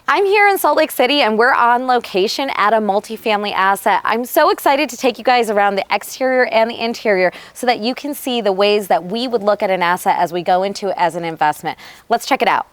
I'm here in Salt Lake City and we're on location at a multifamily asset. I'm so excited to take you guys around the exterior and the interior so that you can see the ways that we would look at an asset as we go into it as an investment. Let's check it out.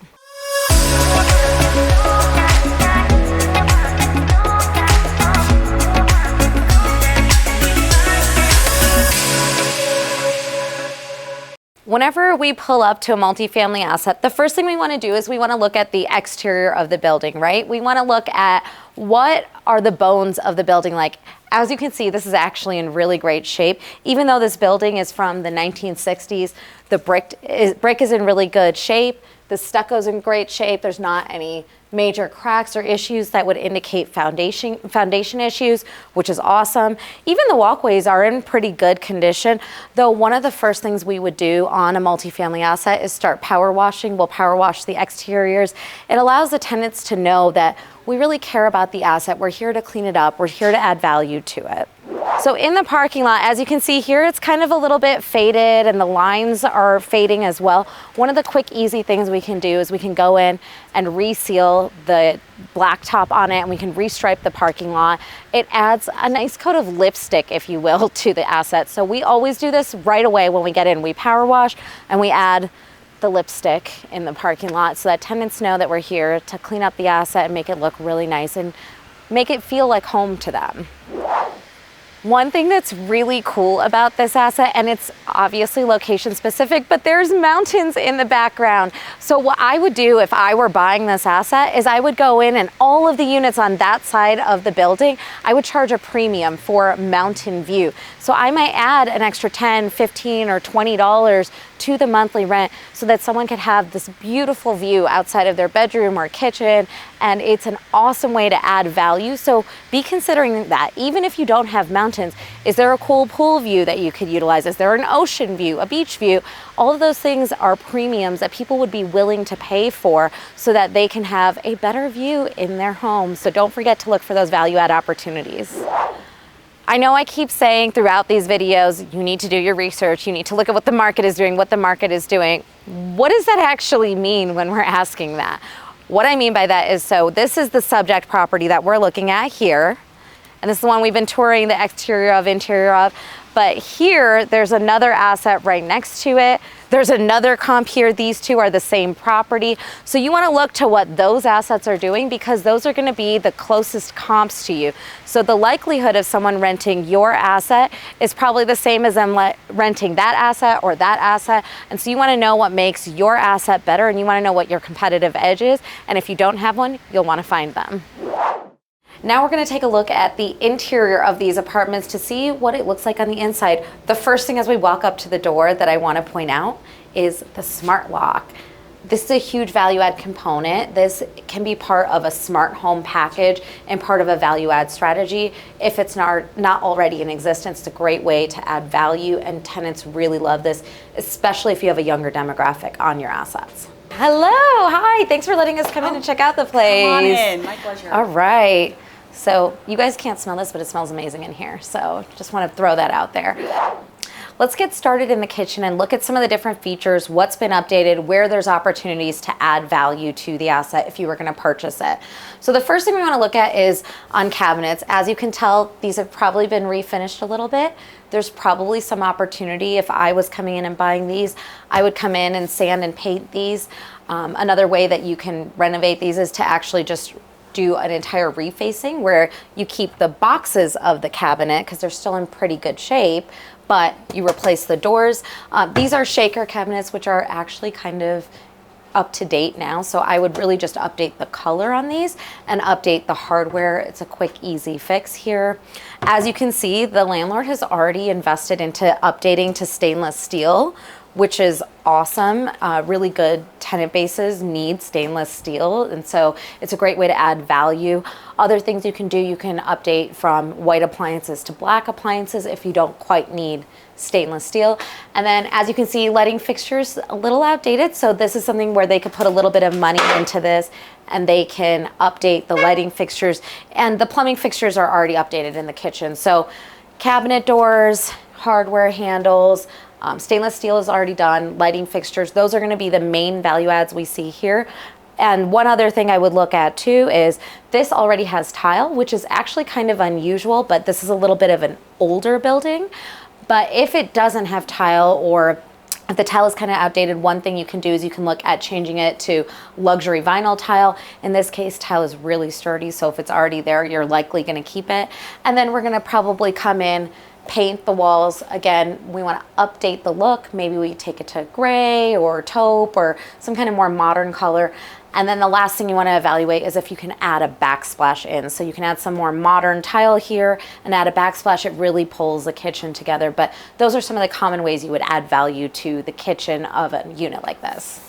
Whenever we pull up to a multifamily asset, the first thing we want to do is we want to look at the exterior of the building, right? We want to look at what are the bones of the building like. As you can see, this is actually in really great shape. Even though this building is from the 1960s, the brick is in really good shape. The stucco's in great shape. There's not any major cracks or issues that would indicate foundation issues, which is awesome. Even the walkways are in pretty good condition, though one of the first things we would do on a multifamily asset is start power washing. We'll power wash the exteriors. It allows the tenants to know that we really care about the asset. We're here to clean it up. We're here to add value to it. So in the parking lot, as you can see here, it's kind of a little bit faded and the lines are fading as well. One of the quick, easy things we can do is we can go in and reseal the blacktop on it and we can restripe the parking lot. It adds a nice coat of lipstick, if you will, to the asset. So we always do this right away when we get in. We power wash and we add the lipstick in the parking lot so that tenants know that we're here to clean up the asset and make it look really nice and make it feel like home to them. One thing that's really cool about this asset, and it's obviously location specific, but there's mountains in the background. So what I would do if I were buying this asset is I would go in and all of the units on that side of the building, I would charge a premium for mountain view. So I might add an extra $10, $15, or $20 to the monthly rent so that someone could have this beautiful view outside of their bedroom or kitchen, and it's an awesome way to add value. So be considering that. Even if you don't have mountains, is there a cool pool view that you could utilize? Is there an ocean view, a beach view? All of those things are premiums that people would be willing to pay for so that they can have a better view in their home. So don't forget to look for those value add opportunities. I know I keep saying throughout these videos, you need to do your research, you need to look at what the market is doing, What does that actually mean when we're asking that? What I mean by that is, so this is the subject property that we're looking at here. And this is the one we've been touring the exterior of, interior of. But here, there's another asset right next to it. There's another comp here. These two are the same property. So you want to look to what those assets are doing because those are going to be the closest comps to you. So the likelihood of someone renting your asset is probably the same as them renting that asset or that asset. And so you want to know what makes your asset better and you want to know what your competitive edge is. And if you don't have one, you'll want to find them. Now we're going to take a look at the interior of these apartments to see what it looks like on the inside. The first thing as we walk up to the door that I want to point out is the smart lock. This is a huge value add component. This can be part of a smart home package and part of a value add strategy. If it's not already in existence, it's a great way to add value and tenants really love this, especially if you have a younger demographic on your assets. Hello, hi, thanks for letting us come in and check out the place. Come on in, my pleasure. All right. So you guys can't smell this, but it smells amazing in here. So just want to throw that out there. Let's get started in the kitchen and look at some of the different features, what's been updated, where there's opportunities to add value to the asset if you were going to purchase it. So the first thing we want to look at is on cabinets. As you can tell, these have probably been refinished a little bit. There's probably some opportunity. If I was coming in and buying these, I would come in and sand and paint these. Another way that you can renovate these is to actually just do an entire refacing where you keep the boxes of the cabinet because they're still in pretty good shape, but you replace the doors. These are shaker cabinets, which are actually kind of up to date now. So I would really just update the color on these and update the hardware. It's a quick, easy fix here. As you can see, the landlord has already invested into updating to stainless steel, which is awesome. Really good tenant bases need stainless steel, and so it's a great way to add value. Other things you can do, you can update from white appliances to black appliances if you don't quite need stainless steel. And then as you can see, lighting fixtures a little outdated, so this is something where they could put a little bit of money into this and they can update the lighting fixtures, and the plumbing fixtures are already updated in the kitchen. So cabinet doors, hardware handles, stainless steel is already done, lighting fixtures, those are going to be the main value adds we see here. And one other thing I would look at too is this already has tile, which is actually kind of unusual, but this is a little bit of an older building. But if it doesn't have tile, or if the tile is kind of outdated, one thing you can do is you can look at changing it to luxury vinyl tile. In this case, tile is really sturdy, so if it's already there, you're likely going to keep it. And then we're going to probably come in, paint the walls. Again, we want to update the look. Maybe we take it to gray or taupe or some kind of more modern color. And then the last thing you want to evaluate is if you can add a backsplash in. So you can add some more modern tile here and add a backsplash. It really pulls the kitchen together. But those are some of the common ways you would add value to the kitchen of a unit like this.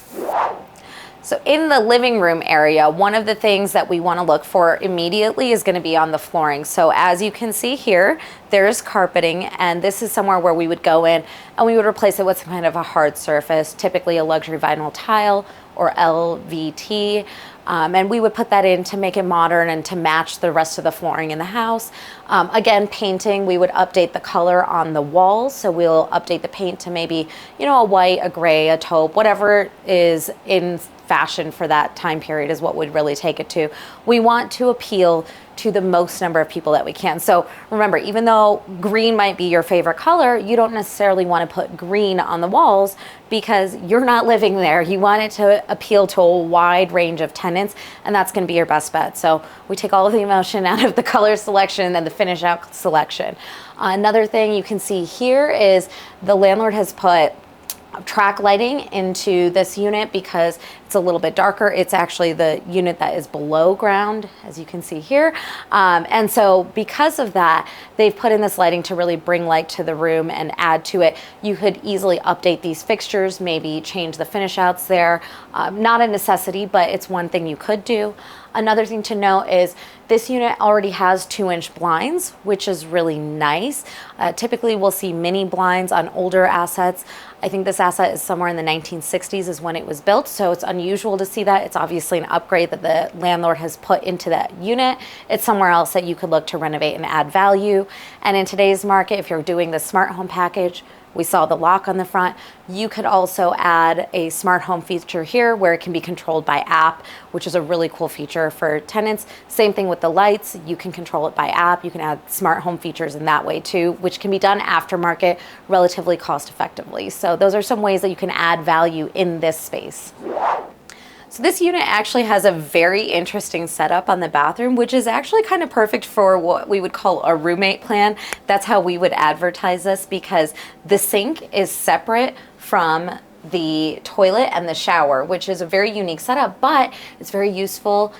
So in the living room area, one of the things that we want to look for immediately is going to be on the flooring. So as you can see here, there's carpeting, and this is somewhere where we would go in and we would replace it with some kind of a hard surface, typically a luxury vinyl tile or LVT. And we would put that in to make it modern and to match the rest of the flooring in the house. Again, painting, we would update the color on the walls. So we'll update the paint to maybe, you know, a white, a gray, a taupe, whatever is in fashion for that time period is what would really take it to. We want to appeal to the most number of people that we can. So remember, even though green might be your favorite color, you don't necessarily want to put green on the walls because you're not living there. You want it to appeal to a wide range of tenants, and that's going to be your best bet. So we take all of the emotion out of the color selection and the finish out selection. Another thing you can see here is the landlord has put track lighting into this unit because it's a little bit darker. It's actually the unit that is below ground, as you can see here. And so because of that, they've put in this lighting to really bring light to the room and add to it. You could easily update these fixtures, maybe change the finish outs there. Not a necessity, but it's one thing you could do. Another thing to note is this unit already has 2-inch blinds, which is really nice. Typically we'll see mini blinds on older assets. I think this asset is somewhere in the 1960s is when it was built, so it's unusual to see that. It's obviously an upgrade that the landlord has put into that unit. It's somewhere else that you could look to renovate and add value. And in today's market, if you're doing the smart home package, we saw the lock on the front. You could also add a smart home feature here where it can be controlled by app, which is a really cool feature for tenants. Same thing with the lights. You can control it by app. You can add smart home features in that way too, which can be done aftermarket relatively cost effectively. So those are some ways that you can add value in this space. So this unit actually has a very interesting setup on the bathroom, which is actually kind of perfect for what we would call a roommate plan. That's how we would advertise this, because the sink is separate from the toilet and the shower, which is a very unique setup, but it's very useful.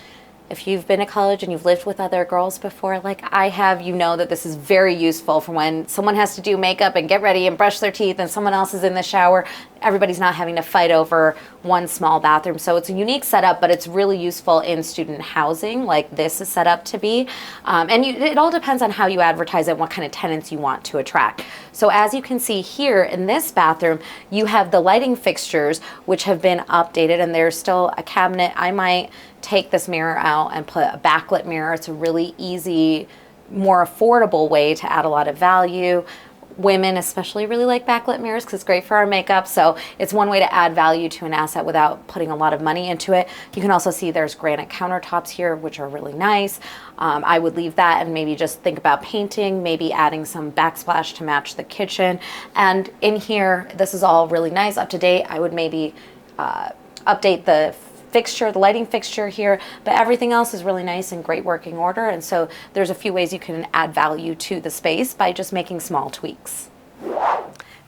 If you've been to college and you've lived with other girls before, like I have, you know that this is very useful for when someone has to do makeup and get ready and brush their teeth and someone else is in the shower. Everybody's not having to fight over one small bathroom. So it's a unique setup, but it's really useful in student housing like this is set up to be. It all depends on how you advertise it and what kind of tenants you want to attract. So as you can see here in this bathroom, you have the lighting fixtures, which have been updated, and there's still a cabinet. I might take this mirror out and put a backlit mirror. It's a really easy, more affordable way to add a lot of value. Women especially really like backlit mirrors because it's great for our makeup. So it's one way to add value to an asset without putting a lot of money into it. You can also see there's granite countertops here, which are really nice. I would leave that and maybe just think about painting, maybe adding some backsplash to match the kitchen. And in here, this is all really nice, up to date. I would maybe update the fixture, the lighting fixture here, but everything else is really nice and great working order. And so there's a few ways you can add value to the space by just making small tweaks.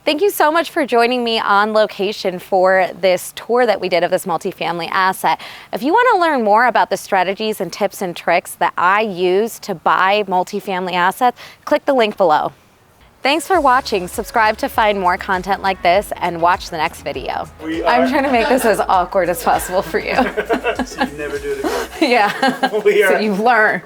Thank you so much for joining me on location for this tour that we did of this multifamily asset. If you want to learn more about the strategies and tips and tricks that I use to buy multifamily assets, click the link below. Thanks for watching. Subscribe to find more content like this and watch the next video. I'm trying to make this as awkward as possible for you. So you never do it again. Yeah, so you learn.